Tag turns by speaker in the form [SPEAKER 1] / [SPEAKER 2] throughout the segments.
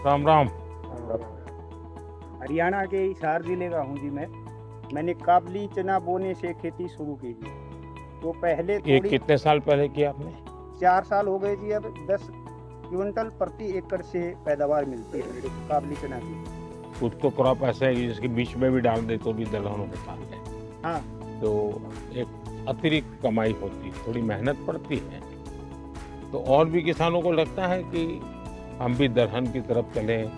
[SPEAKER 1] राम राम।
[SPEAKER 2] हरियाणा के हिसार जिले का हूँ जी मैंने काबली चना बोने से खेती शुरू की जी। तो पहले
[SPEAKER 1] ये कितने साल पहले किया आपने?
[SPEAKER 2] 4 साल हो गए जी। अब 10 क्विंटल प्रति एकड़ से पैदावार मिलती है काबली चना की।
[SPEAKER 1] कुछ तो क्रॉप ऐसा है कि जिसके बीच में भी डाल दे तो भी दलहन होता है।
[SPEAKER 2] हाँ,
[SPEAKER 1] तो एक अतिरिक्त कमाई होती है, थोड़ी मेहनत पड़ती है। तो और भी किसानों को लगता है कि हम भी दलहन की तरफ चलें,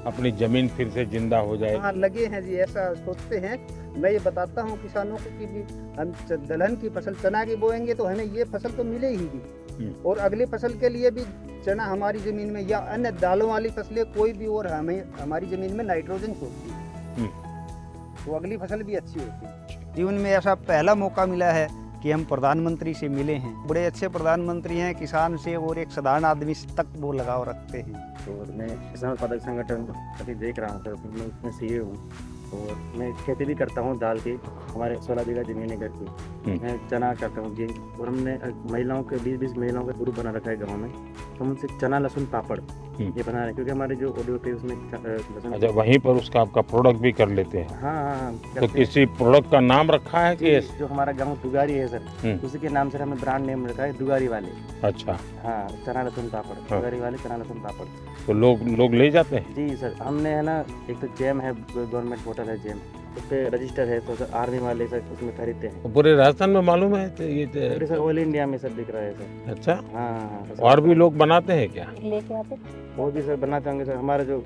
[SPEAKER 1] अपनी जमीन फिर से जिंदा हो जाए।
[SPEAKER 2] हाँ लगे हैं जी, ऐसा सोचते हैं। मैं ये बताता हूँ किसानों को कि भी हम दलहन की फसल चना की बोएंगे तो हमें ये फसल तो मिलेगी, और अगली फसल के लिए भी चना हमारी जमीन में या अन्य दालों वाली फसलें कोई भी और हमें हमारी जमीन में नाइट्रोजन छोड़ती है, तो अगली फसल भी अच्छी होती है। जीवन में ऐसा पहला मौका मिला है कि हम प्रधानमंत्री से मिले हैं। बड़े अच्छे प्रधानमंत्री हैं, किसान से और एक साधारण आदमी तक वो लगाव रखते हैं।
[SPEAKER 3] तो मैं किसान उत्पादक संगठन अभी देख रहा हूँ सर, मैं उसमें सीए हूँ और मैं खेती भी करता हूँ दाल की। हमारे 16 बीघा जमीन है घर की। मैं चना करता हूँ जी, और हमने महिलाओं के 20-20 महिलाओं का ग्रुप बना रखा है गाँव में। तो हम उनसे चना लहसुन पापड़ ये बना रहे हैं, क्योंकि हमारे जो ऑडियो पे उसमें लहसुन।
[SPEAKER 1] अच्छा, वहीं पर उसका आपका प्रोडक्ट भी कर लेते हैं?
[SPEAKER 3] हाँ।
[SPEAKER 1] तो किसी प्रोडक्ट का नाम रखा है कि
[SPEAKER 3] जो हमारा गाँव दुगारी है सर, उसी के नाम से हमने ब्रांड नेम रखा है दुगारी वाले।
[SPEAKER 1] अच्छा।
[SPEAKER 3] हाँ, चना लहसुन पापड़, दुगारी वाले चना लहसुन पापड़।
[SPEAKER 1] तो लोग ले जाते हैं?
[SPEAKER 3] जी सर, हमने है ना, एक तो जेम है, गवर्नमेंट पोर्टल है जेम, उस पर रजिस्टर है, तो सर आर्मी वाले सर उसमें खरीदते हैं।
[SPEAKER 1] तो पूरे राजस्थान में मालूम है? तो ये
[SPEAKER 3] पूरे सर ऑल इंडिया में सर दिख रहा है सर।
[SPEAKER 1] अच्छा।
[SPEAKER 3] हाँ।
[SPEAKER 1] और भी लोग बनाते हैं क्या?
[SPEAKER 4] लेके आते
[SPEAKER 3] वो भी सर बनाते होंगे सर। हमारे जो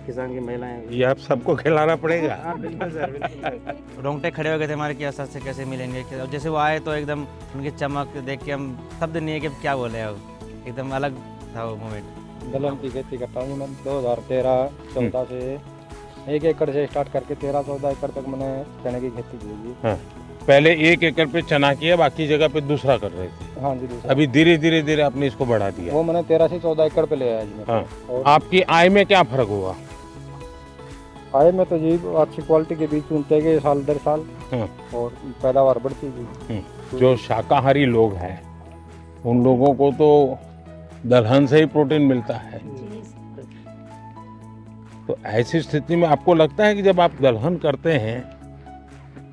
[SPEAKER 3] किसान की महिलाएं,
[SPEAKER 1] ये आप सबको खिलाना पड़ेगा।
[SPEAKER 3] हाँ बिल्कुल सर, बिल्कुल।
[SPEAKER 5] रोंगटे खड़े हो गए थे हमारे कि असर से कैसे मिलेंगे। और जैसे वो आए तो एकदम उनकी चमक देख के हम शब्द नहीं है कि क्या बोले, अब एकदम अलग था वो मोमेंट।
[SPEAKER 6] दलहन की खेती करता हूँ मैं 2013-14 से 1 एकड़ से स्टार्ट करके 13-14 एकड़ तक मैंने चने की खेती की।
[SPEAKER 1] हाँ। पहले 1 एकड़ पे चना किया, बाकी जगह पे दूसरा कर रहे थे?
[SPEAKER 6] हाँ जी, दूसरा।
[SPEAKER 1] अभी धीरे आपने इसको बढ़ा दिया?
[SPEAKER 6] वो मैंने 13 से 14 एकड़ पे ले आया जी।
[SPEAKER 1] हाँ।
[SPEAKER 6] और
[SPEAKER 1] आपकी आय में क्या फर्क हुआ?
[SPEAKER 6] आय में तो जी अच्छी क्वालिटी के बीज चुनते गए साल दर साल।
[SPEAKER 1] हाँ।
[SPEAKER 6] और पैदावार बढ़ती गई।
[SPEAKER 1] जो शाकाहारी लोग हैं उन लोगों को तो दलहन से ही प्रोटीन मिलता है। तो ऐसी स्थिति में आपको लगता है कि जब आप दलहन करते हैं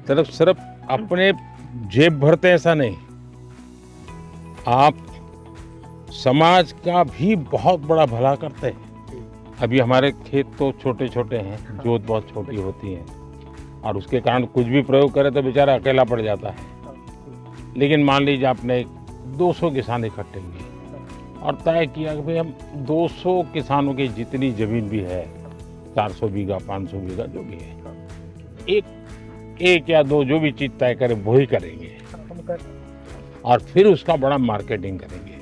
[SPEAKER 1] सिर्फ अपने जेब भरते, ऐसा नहीं, आप समाज का भी बहुत बड़ा भला करते हैं। अभी हमारे खेत तो छोटे छोटे हैं, जोत बहुत छोटी होती है, और उसके कारण कुछ भी प्रयोग करे तो बेचारा अकेला पड़ जाता है। लेकिन मान लीजिए आपने 200 किसान इकट्ठे किए और तय किया कि भाई हम 200 किसानों की जितनी जमीन भी है, 400 बीघा 500 बीघा जो भी है, एक या दो जो भी चीज तय करें वो ही करेंगे, और फिर उसका बड़ा मार्केटिंग करेंगे।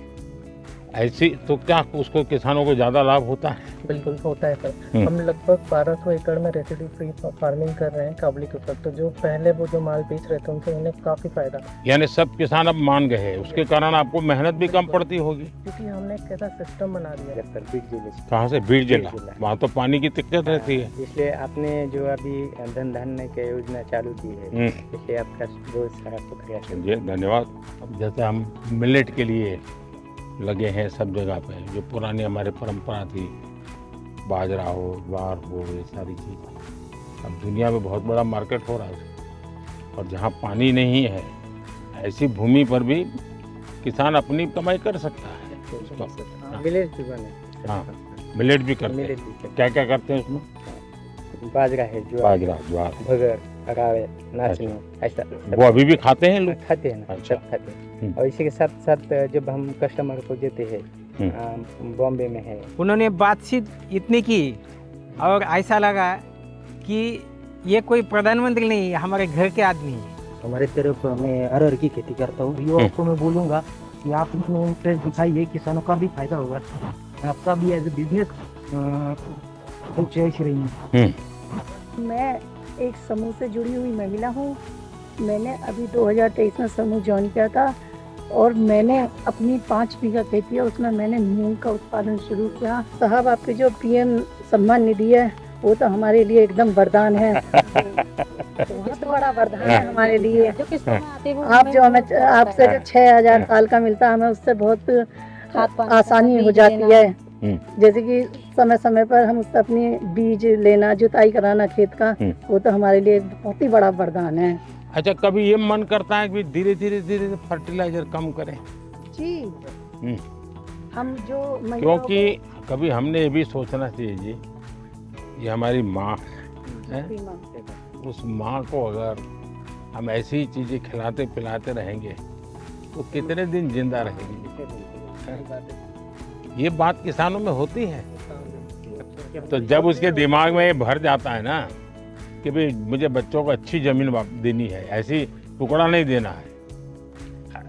[SPEAKER 1] ऐसी तो क्या उसको किसानों को ज्यादा लाभ होता है?
[SPEAKER 7] बिल्कुल होता है सर। हम लगभग 1200 एकड़ में रेसिड्यू फ्री फार्मिंग कर रहे हैं काबली के ऊपर। तो जो पहले वो जो माल बेच रहे थे उनसे उन्हें काफी फायदा।
[SPEAKER 1] यानी सब किसान अब मान गए हैं, उसके कारण आपको मेहनत भी कम पड़ती होगी,
[SPEAKER 7] क्योंकि हमने एक ऐसा सिस्टम बना दिया है।
[SPEAKER 3] सर बीज जिले से।
[SPEAKER 1] कहाँ से? बीड़ जिला। वहाँ तो पानी की दिक्कत रहती है।
[SPEAKER 3] इसलिए आपने जो अभी धन धान्य की योजना चालू की है, इसलिए आपका बहुत सारा शुक्रिया।
[SPEAKER 1] जी धन्यवाद। अब जैसे हम मिलेट के लिए लगे हैं सब जगह पे, जो पुरानी हमारी परंपरा थी, बाजरा हो, ज्वार हो, ये सारी चीज़ अब दुनिया में बहुत बड़ा मार्केट हो रहा है। और जहाँ पानी नहीं है ऐसी भूमि पर भी किसान अपनी कमाई कर सकता है।
[SPEAKER 3] मिलेट भी बने।
[SPEAKER 1] हाँ, मिलेट भी करते हैं। क्या क्या करते हैं उसमें?
[SPEAKER 3] बाजरा है,
[SPEAKER 1] बाजरा, ज्वार,
[SPEAKER 3] भगर, अरावे, नाचनी, ऐसा
[SPEAKER 1] वो अभी भी खाते हैं लोग?
[SPEAKER 3] खाते हैं ना, सब खाते हैं। और इसी के साथ साथ जब हम कस्टमर को देते हैं, बॉम्बे में है,
[SPEAKER 8] उन्होंने बातचीत इतनी की और ऐसा लगा कि ये कोई प्रधानमंत्री नहीं है, हमारे घर के आदमी है।
[SPEAKER 3] हमारे तरफ मैं अरहर की खेती करता हूँ। युवाओं को मैं बोलूँगा कि आप इसमें इंटरेस्ट दिखाइए, किसानों का भी फायदा होगा, आपका भी एज ए बिजनेस सोच रही है।
[SPEAKER 4] मैं एक समूह से जुड़ी हुई महिला हूँ। मैंने अभी 2023 में समूह ज्वाइन किया था और मैंने अपनी 5 बीघा खेती है, उसमें मैंने मूंग का उत्पादन शुरू किया। साहब आपके जो पीएम सम्मान निधि है वो तो हमारे लिए एकदम वरदान है, बहुत बड़ा वरदान है हमारे लिए। आप जो हमें आपसे जो 6000 साल का मिलता है, हमें उससे बहुत आसानी हो जाती है। जैसे कि समय समय पर हम उससे अपनी बीज लेना, जुताई कराना खेत का, वो तो हमारे लिए बहुत ही बड़ा वरदान है।
[SPEAKER 1] अच्छा, कभी ये मन करता है कि धीरे धीरे फर्टिलाइजर कम करें?
[SPEAKER 4] जी, हम जो महिलाओं
[SPEAKER 1] क्योंकि कभी हमने ये भी सोचना चाहिए जी, ये हमारी माँ है, उस माँ को अगर हम ऐसी ही चीजें खिलाते पिलाते रहेंगे तो कितने दिन जिंदा रहेंगे? ये बात किसानों में होती है। तो जब उसके दिमाग में ये भर जाता है ना कि भाई मुझे बच्चों को अच्छी जमीन देनी है, ऐसी टुकड़ा नहीं देना है,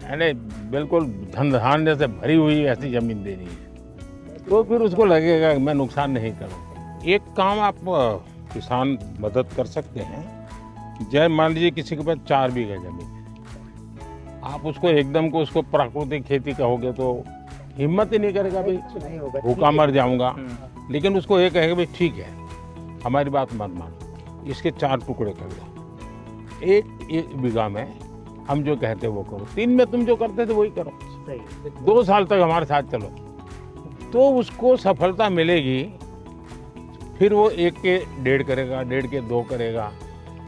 [SPEAKER 1] यानी बिल्कुल धन धान्य से भरी हुई ऐसी जमीन देनी है, तो फिर उसको लगेगा कि मैं नुकसान नहीं करूँगा। एक काम आप किसान मदद कर सकते हैं, जैसे मान लीजिए किसी के पास 4 बीघा जमीन है, आप उसको एकदम को उसको प्राकृतिक खेती कहोगे तो हिम्मत ही नहीं करेगा, भाई भूखा मर जाऊंगा। लेकिन उसको ये कहेगा भाई ठीक है, हमारी बात मत मानो, इसके 4 टुकड़े कर दो, एक बीघा में हम जो कहते हैं वो करो, 3 में तुम जो करते थे वही करो, 2 साल तक हमारे साथ चलो, तो उसको सफलता मिलेगी। फिर वो 1 के 1.5 करेगा, 1.5 के 2 करेगा,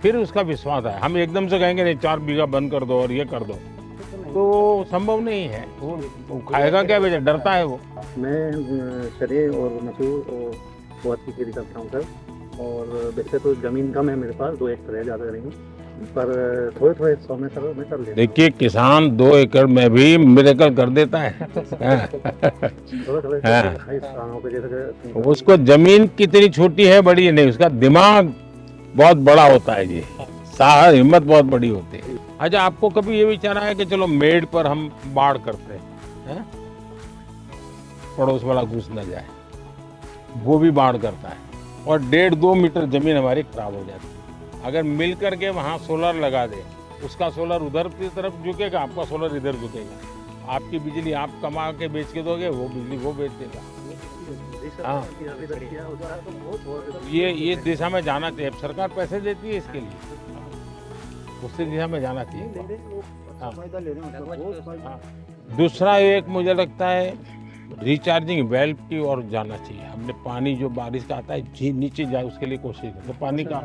[SPEAKER 1] फिर उसका विश्वास है। हम एकदम से कहेंगे नहीं 4 बीघा बंद कर दो और ये कर दो, तो संभव नहीं है। वो खाएगा क्या, बेटा डरता है वो।
[SPEAKER 3] मैं चने और मसूर और उड़द की खेती करता हूँ सर, और वैसे तो ज़मीन कम है मेरे पास, 2 एकड़ है, ज़्यादा नहीं, पर थोड़े 100 में सर मैं कर लेता हूँ।
[SPEAKER 1] देखिए किसान 2 एकड़ में भी मिरेकल कर देता है।
[SPEAKER 3] थोड़े स्थानों पे जैसे
[SPEAKER 1] उसको जमीन कितनी छोटी है बड़ी है नहीं, उसका दिमाग बहुत बड़ा होता है जी, साहस हिम्मत बहुत बड़ी होती है। अच्छा, आपको कभी ये विचार आया कि चलो मेड पर हम बाढ़ करते हैं, पड़ोस वाला घुस न जाए, वो भी बाढ़ करता है और 1.5-2 मीटर जमीन हमारी खराब हो जाती है। अगर मिल करके वहाँ सोलर लगा दे, उसका सोलर उधर की तरफ झुकेगा, आपका सोलर इधर झुकेगा, आपकी बिजली आप कमा के बेच के दोगे, वो बिजली वो बेच देगा। हाँ, ये दिशा में जाना चाहिए। अब सरकार पैसे देती है इसके लिए, उसी दिशा में जाना चाहिए। हाँ। दूसरा एक मुझे लगता है रिचार्जिंग वेल्व की ओर जाना चाहिए। हमने पानी जो बारिश का आता है नीचे जाए उसके लिए कोशिश करें, तो पानी का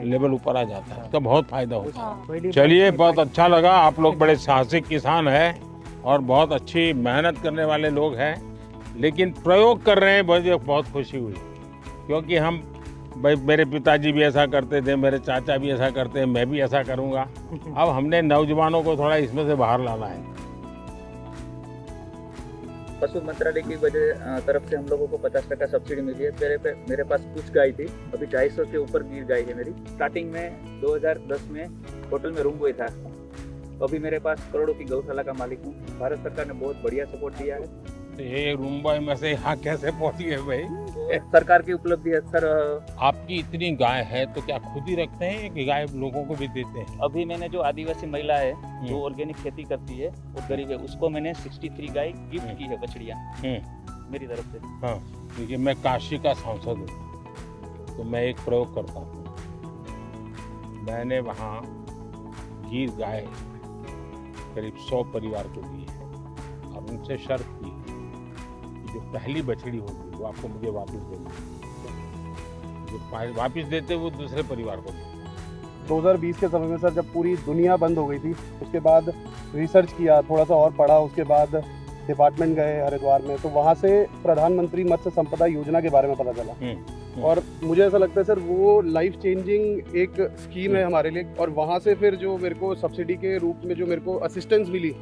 [SPEAKER 1] लेवल ऊपर आ जाता है, उसका बहुत फायदा होता है। चलिए, बहुत अच्छा लगा, आप लोग बड़े साहसिक किसान हैं और बहुत अच्छी मेहनत करने वाले लोग हैं, लेकिन प्रयोग कर रहे हैं, मुझे बहुत खुशी हुई। क्योंकि हम भाई, मेरे पिताजी भी ऐसा करते थे, मेरे चाचा भी ऐसा करते हैं, मैं भी ऐसा करूँगा। अब हमने नौजवानों को थोड़ा इसमें से बाहर लाना है।
[SPEAKER 9] पशु मंत्रालय की वजह तरफ से हम लोगों को 50% सब्सिडी मिली है। मेरे पास कुछ गाय थी, अभी 250 के ऊपर गिर गाय है मेरी। स्टार्टिंग में 2010 में होटल में रूम बॉय था, अभी मेरे पास करोड़ों की गौशाला का मालिक हूँ। भारत सरकार ने बहुत बढ़िया सपोर्ट दिया है।
[SPEAKER 1] तो ये रूम बॉय में से यहाँ कैसे पहुँच गए भाई?
[SPEAKER 9] सरकार की उपलब्धि है सर।
[SPEAKER 1] आपकी इतनी गाय है तो क्या खुद ही रखते हैं कि गाय लोगों को भी देते हैं?
[SPEAKER 9] अभी मैंने जो आदिवासी महिला है जो ऑर्गेनिक खेती करती है और गरीब है, उसको मैंने 63 गाय गिफ्ट की है, बछड़ियाँ मेरी तरफ से।
[SPEAKER 1] हाँ, देखिए मैं काशी का सांसद हूँ, तो मैं एक प्रयोग करता हूँ। मैंने वहाँ गिर गाय करीब 100 परिवार को दी है और उनसे शर्त की जो पहली बछड़ी होगी वो आपको मुझे वापस देनी, जो वापस देते वो दूसरे परिवार को देते।
[SPEAKER 10] 2020 के समय में सर, जब पूरी दुनिया बंद हो गई थी, उसके बाद रिसर्च किया, थोड़ा सा और पढ़ा, उसके बाद डिपार्टमेंट गए हरिद्वार में, तो वहाँ से प्रधानमंत्री मत्स्य संपदा योजना के बारे में पता चला। और मुझे ऐसा लगता है सर, वो लाइफ चेंजिंग एक स्कीम है हमारे लिए। और वहाँ से फिर जो मेरे को सब्सिडी के रूप में जो मेरे को असिस्टेंस मिली,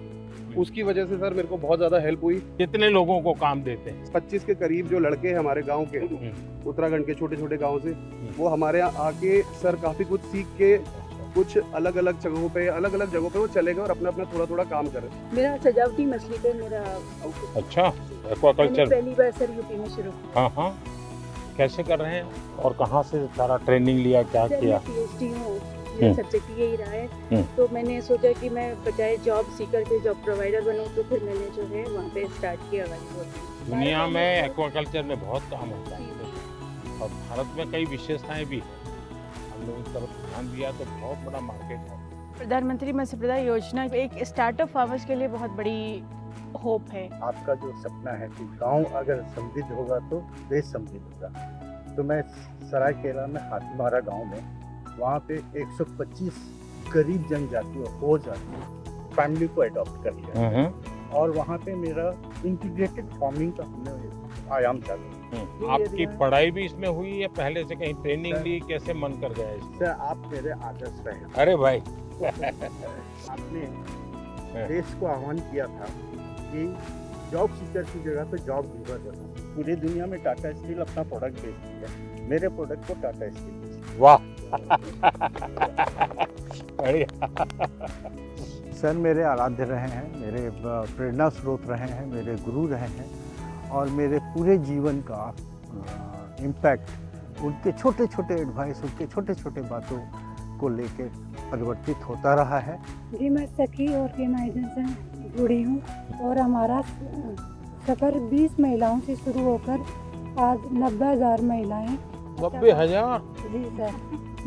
[SPEAKER 10] उसकी वजह से सर मेरे को बहुत ज़्यादा हेल्प हुई।
[SPEAKER 1] कितने लोगों को काम देते हैं?
[SPEAKER 10] 25 के करीब जो लड़के हैं हमारे गांव के, उत्तराखंड के छोटे छोटे गांव से, वो हमारे यहाँ आके सर काफ़ी कुछ सीख के कुछ अलग अलग जगहों पे वो चले गए और अपना थोड़ा थोड़ा काम कर रहे हैं।
[SPEAKER 4] मेरा सजावटी मछली पे मेरा
[SPEAKER 1] अच्छा, एक्वाकल्चर
[SPEAKER 4] पहली बार सर यूपी में शुरू किया।
[SPEAKER 1] हाँ हाँ, कैसे कर रहे हैं और कहाँ से सारा ट्रेनिंग लिया, क्या किया?
[SPEAKER 4] PhD हूँ, मेरा सब्जेक्ट यही रहा है। तो मैंने सोचा कि मैं बजाय जॉब सीकर के जॉब प्रोवाइडर बनूं, तो फिर मैंने जो है वहाँ पे स्टार्ट किया।
[SPEAKER 1] दुनिया में एक्वाकल्चर में बहुत काम होता है और भारत में कई विशेषताएं भी हैं। हमने उस तरफ ध्यान दिया तो बहुत बड़ा मार्केट है।
[SPEAKER 11] प्रधानमंत्री मत्स्य संपदा योजना एक स्टार्टअप फार्मर्स के लिए बहुत बड़ी होप है।
[SPEAKER 12] आपका जो सपना है कि गांव अगर समृद्ध होगा तो देश समृद्ध होगा। तो मैं सरायकेला में हाथीमारा गांव में वहाँ पे 125 गरीब जनजाति और हो जाति फैमिली को अडॉप्ट कर लिया और वहाँ पे मेरा इंटीग्रेटेड फार्मिंग का हमने आयाम चालू।
[SPEAKER 1] आपकी पढ़ाई भी इसमें हुई या पहले से कहीं ट्रेनिंग ली, कैसे मन कर गया इसमें?
[SPEAKER 12] सर आप मेरे आदर्श रहे।
[SPEAKER 1] अरे भाई
[SPEAKER 12] आपने देश को आह्वान किया था कि जॉब सीकर की जगह पे जॉब गिवर बनो। पूरी दुनिया में टाटा स्टील अपना प्रोडक्ट बेचती है, मेरे प्रोडक्ट को टाटा स्टील बेचती है।
[SPEAKER 1] वाह
[SPEAKER 12] सर मेरे आराध्य रहे हैं, मेरे प्रेरणा स्रोत रहे हैं, मेरे गुरु रहे हैं और मेरे पूरे जीवन का इम्पैक्ट उनके छोटे छोटे एडवाइस, उनके छोटे छोटे बातों को लेकर परिवर्तित होता रहा है।
[SPEAKER 4] जी मैं सखी ऑर्गेनाइजेशन से जुड़ी हूँ और हमारा सफ़र 20 महिलाओं से शुरू होकर आज 90,000 महिलाएं
[SPEAKER 1] 90,000?
[SPEAKER 4] जी सर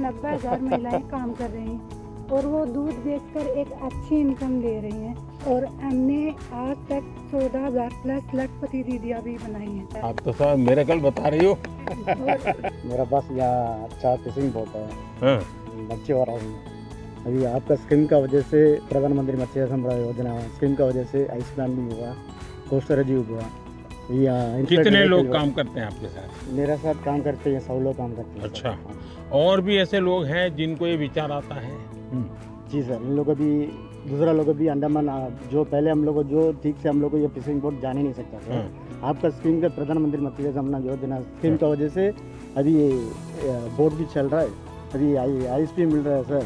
[SPEAKER 4] 90,000 महिलाएं काम कर रही हैं और वो दूध बेचकर एक अच्छी इनकम दे रही हैं और हमने आज तक 14,000 प्लस लखपति दीदियाँ भी बनाई हैं।
[SPEAKER 1] आप तो सब मेरे कल बता रही हो।
[SPEAKER 6] मेरा पास यहाँ 4 फिशिंग बोट है,
[SPEAKER 12] बच्चे हो रहे हैं। अभी आपका स्कीम का वजह से प्रधानमंत्री मत्स्य संपदा योजना स्कीम का वजह से आइस प्लांटिंग हुआ, कोस्टर जी हुआ।
[SPEAKER 1] कितने लोग काम करते हैं आपके साथ?
[SPEAKER 12] मेरे साथ काम करते हैं 100 लोग काम करते हैं।
[SPEAKER 1] अच्छा, और भी ऐसे लोग हैं जिनको ये विचार आता है?
[SPEAKER 12] जी सर, इन लोगों भी दूसरा लोग भी अंडमान जो पहले हम लोग जो ठीक से हम लोग को ये फिशिंग बोट जान ही नहीं सकता था। आपका स्कीम का प्रधानमंत्री मत्स्य संपदा योजना स्कीम का वजह से अभी ये बोट भी चल रहा है, अभी आइस भी मिल रहा है सर,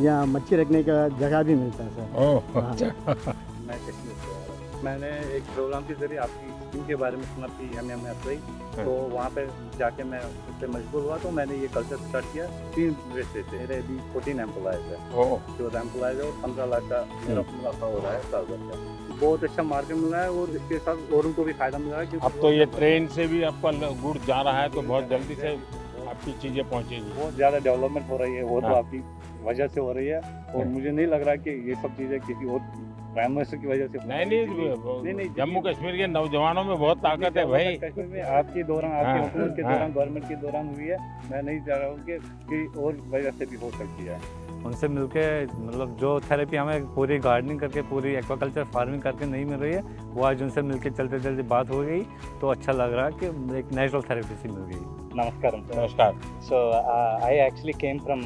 [SPEAKER 12] यहाँ मच्छी रखने का जगह भी मिलता है सर।
[SPEAKER 3] मैंने एक प्रोग्राम के जरिए आपकी स्कीम के बारे में सुना थी MMFI, तो वहाँ पे जाके मैं उससे मजबूर हुआ तो मैंने ये कल्चर स्टार्ट किया। 3 वैसे थे, मेरे अभी 14 एम्प्लॉयज़ है, 14 एम्प्लॉयज़ है और 15 लाख का मेरा मुनाफा हो रहा है साल भर का। बहुत अच्छा मार्केट मिल रहा है और इसके साथ औरों को भी फायदा मिल रहा है।
[SPEAKER 1] अब तो ये ट्रेन से भी आपका गुड़ जा रहा है तो बहुत जल्दी से आपकी चीज़ें पहुँचेगी।
[SPEAKER 3] बहुत ज़्यादा डेवलपमेंट हो रही है, वो तो आपकी वजह से हो रही है और मुझे नहीं लग रहा कि ये सब चीज़ें किसी और प्राइम मिनिस्टर की वजह से
[SPEAKER 1] नहीं, जम्मू कश्मीर के नौजवानों में बहुत ताकत है भाई।
[SPEAKER 3] कश्मीर में आपके दौरान, आपकी हुकूमत के दौरान, गवर्नमेंट के दौरान हुई है। मैं नहीं चाह रहा हूँ कि और वजह से भी हो सकती है।
[SPEAKER 13] उनसे मिलके मतलब जो थेरेपी हमें पूरी गार्डनिंग करके, पूरी एक्वाकल्चर फार्मिंग करके नहीं मिल रही है, वो आज उनसे मिलके चलते चलते बात हो गई तो अच्छा लग रहा है कि एक नेचुरल थेरेपी सी मिल गई।
[SPEAKER 3] Namaskaram.
[SPEAKER 1] Namaskar.
[SPEAKER 3] So I actually came from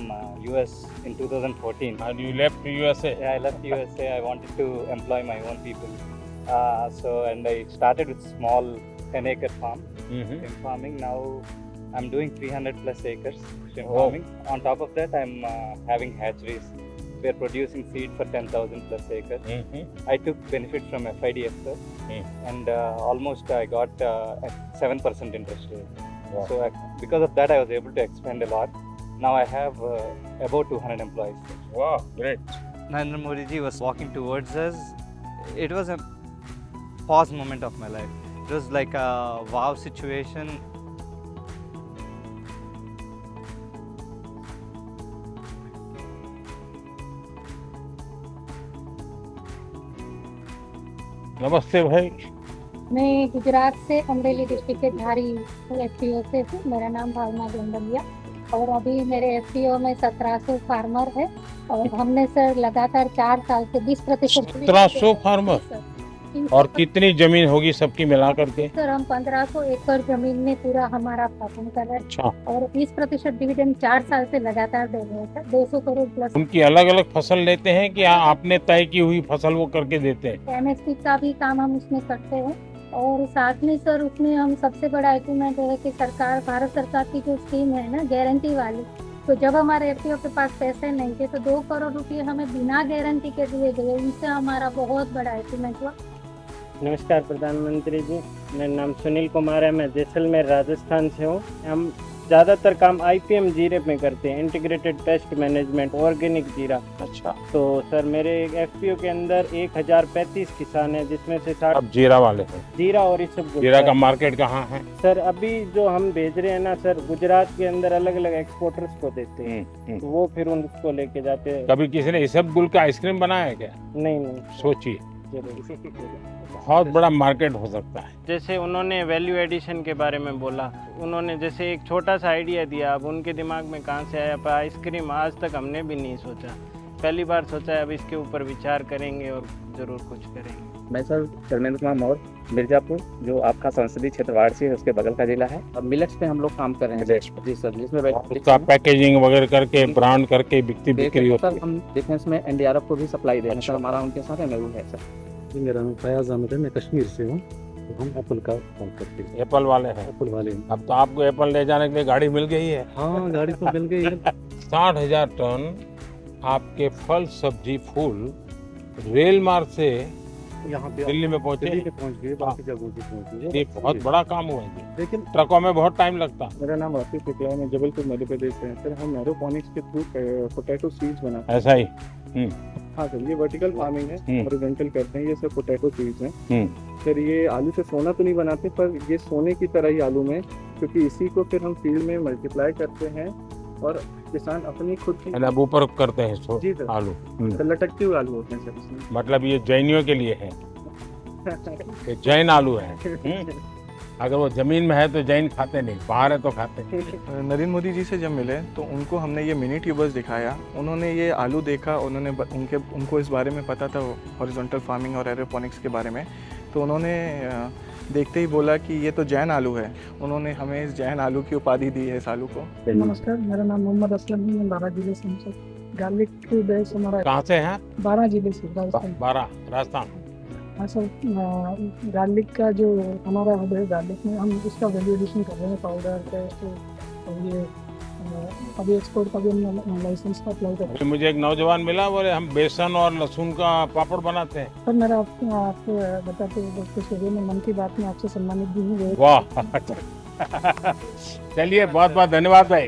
[SPEAKER 3] US in 2014.
[SPEAKER 1] And you left USA?
[SPEAKER 3] Yeah, I left USA. I wanted to employ my own people. And I started with small 10-acre farm. Shrimp farming. Now I'm doing 300 plus acres shrimp farming. On top of that, I'm having hatcheries. We're producing seed for 10,000 plus acres. I took benefit from FIDF, sir, and almost I got 7% interest rate.
[SPEAKER 1] Wow.
[SPEAKER 3] So because of that, I was able to expand a lot. Now I have about 200 employees.
[SPEAKER 1] Wow, great.
[SPEAKER 5] Narendra Modi ji was walking towards us. It was a pause moment of my life. It was like a wow situation.
[SPEAKER 1] नमस्ते भाई।
[SPEAKER 4] मैं गुजरात से Amreli district के धारी FPO से हूँ। मेरा नाम भावना गोंडलिया और अभी मेरे FPO में 1700 फार्मर है और हमने सर लगातार 4 साल से 20%
[SPEAKER 1] 1700 फार्मर और कितनी जमीन होगी सबकी मिला करके?
[SPEAKER 4] सर हम 1500 एकड़ जमीन में पूरा हमारा फार्मिंग कर रहे हैं।
[SPEAKER 1] अच्छा।
[SPEAKER 4] और 20% डिविडेंड 4 साल से लगातार दे रहे हैं, 200 करोड़ प्लस।
[SPEAKER 1] उनकी अलग अलग फसल लेते हैं कि आपने तय की हुई फसल वो करके देते हैं?
[SPEAKER 4] MSP का भी काम हम उसमें करते हैं और साथ में सर उसमें हम सबसे बड़ा अचीवमेंट है कि सरकार, भारत सरकार की जो स्कीम है ना गारंटी वाली, तो जब हमारे FPO के पास पैसे नहीं थे तो 2 करोड़ रुपये हमें बिना गारंटी के दिए गए। इनसे हमारा बहुत बड़ा अचीवमेंट हुआ।
[SPEAKER 14] नमस्कार प्रधानमंत्री जी, मेरा नाम सुनील कुमार है, मैं जैसलमेर राजस्थान से हूँ। हम ज़्यादातर काम IPM जीरे में करते हैं, इंटीग्रेटेड पेस्ट मैनेजमेंट, ऑर्गेनिक जीरा।
[SPEAKER 1] अच्छा।
[SPEAKER 14] तो सर मेरे FPO के अंदर 1035 किसान हैं जिसमें से 60
[SPEAKER 1] अब जीरा वाले हैं।
[SPEAKER 14] जीरा और इस सब।
[SPEAKER 1] जीरा का मार्केट कहाँ है?
[SPEAKER 14] सर अभी जो हम भेज रहे हैं ना सर, गुजरात के अंदर अलग अलग एक्सपोर्टर्स को देते हैं, तो वो फिर उनको लेके जाते हैं।
[SPEAKER 1] कभी किसी ने इसबगुल का आइसक्रीम बनाया है क्या?
[SPEAKER 14] नहीं।
[SPEAKER 1] सोचिए बहुत बड़ा मार्केट हो सकता है।
[SPEAKER 14] जैसे उन्होंने वैल्यू एडिशन के बारे में बोला, उन्होंने जैसे एक छोटा सा आइडिया दिया, अब उनके दिमाग में कहाँ से आया, पर आइसक्रीम आज तक हमने भी नहीं सोचा, पहली बार सोचा है। अब इसके ऊपर विचार करेंगे और ज़रूर कुछ करेंगे।
[SPEAKER 9] मैं सर धर्मेंद्र कुमार मौर्य, मिर्जापुर, जो आपका संसदीय क्षेत्र वाराणसी है उसके बगल का जिला है। अब मिलेट्स पे हम लोग काम कर रहे हैं जी सर, जिसमें
[SPEAKER 1] उसका पैकेजिंग वगैरह करके ब्रांड करके बिक्री होती
[SPEAKER 9] सर हम डिफेंस में NDRF को भी सप्लाई दे रहे हैं सर, हमारा उनके साथ MOU है सर।
[SPEAKER 3] जी मेरा नाम फयाज अहमद है, मैं कश्मीर से हूँ। तो हम एप्पल का काम करते हैं।
[SPEAKER 1] एप्पल वाले हैं।
[SPEAKER 3] एप्पल वाले हैं।
[SPEAKER 1] अब तो आपको एप्पल ले जाने के लिए गाड़ी मिल गई है।
[SPEAKER 3] हाँ गाड़ी तो मिल गई है।
[SPEAKER 1] 60,000 टन आपके फल सब्जी फूल रेल मार्ग से
[SPEAKER 3] यहाँ पे
[SPEAKER 1] दिल्ली में पहुंचे,
[SPEAKER 3] दिल्ली में पहुंच गए, बाकी जगहों पे पहुंच गए।
[SPEAKER 1] ये बहुत बड़ा काम हुआ है।
[SPEAKER 3] लेकिन
[SPEAKER 1] ट्रकों में बहुत टाइम लगता।
[SPEAKER 3] मेरा नाम आसिफ शुक्ला है, मैं जबलपुर मध्य प्रदेश से हैं। सर हम एरोपोनिक्स के थ्रू पोटैटो सीड्स बनाते हैं।
[SPEAKER 1] ऐसा ही।
[SPEAKER 3] हाँ सर, ये वर्टिकल फार्मिंग है, हॉरिजॉन्टल करते हैं। ये सर पोटैटो सीड्स हैं। सर ये आलू से सोना तो नहीं बनाते, पर ये सोने की तरह ही आलू में, क्योंकि इसी को फिर हम फील्ड में मल्टीप्लाई करते हैं और किसान अपनी खुद की
[SPEAKER 1] अब ऊपर करते हैं
[SPEAKER 3] जी सर,
[SPEAKER 1] आलू।
[SPEAKER 3] तो लटकते हुए आलू होते हैं सर इसमें।
[SPEAKER 1] मतलब ये जैनियों के लिए है, ये जैन आलू है। अगर वो जमीन में है तो जैन खाते नहीं, बाहर है तो खाते।
[SPEAKER 11] नरेंद्र मोदी जी से जब मिले तो उनको हमने ये मिनी ट्यूबर्स दिखाया, उन्होंने ये आलू देखा, उन्होंने उनको इस बारे में पता था हॉरिजॉन्टल फार्मिंग और एरोपोनिक्स के बारे में, तो उन्होंने देखते ही बोला कि ये तो जैन आलू है। उन्होंने हमें इस जैन आलू की उपाधि दी है इस आलू को।
[SPEAKER 7] नमस्कार, मेरा नाम मोहम्मद असलम है, मैं 12 जिले से हूँ सर। गार्लिक बेस हमारा
[SPEAKER 1] कहाँ से हैं?
[SPEAKER 7] 12 जिले से, राजस्थान।
[SPEAKER 1] 12 राजस्थान।
[SPEAKER 7] हाँ सर, गार्लिक का जो हमारा हब है, गार्लिक में हम उसका वैल्यू एडिशन कर रहे हैं, पाउडर पेस्ट, और ये अभी एक्सपोर्ट का भी हम लाइसेंस का अप्लाई कर रहे हैं।
[SPEAKER 1] मुझे एक नौजवान मिला, बोले हम बेसन और लहसुन का पापड़ बनाते हैं।
[SPEAKER 7] सर मेरा आपको बताते हुए मैं मन की बात में आपसे सम्मानित भी हूँ।
[SPEAKER 1] वाह चलिए, बहुत बहुत धन्यवाद भाई।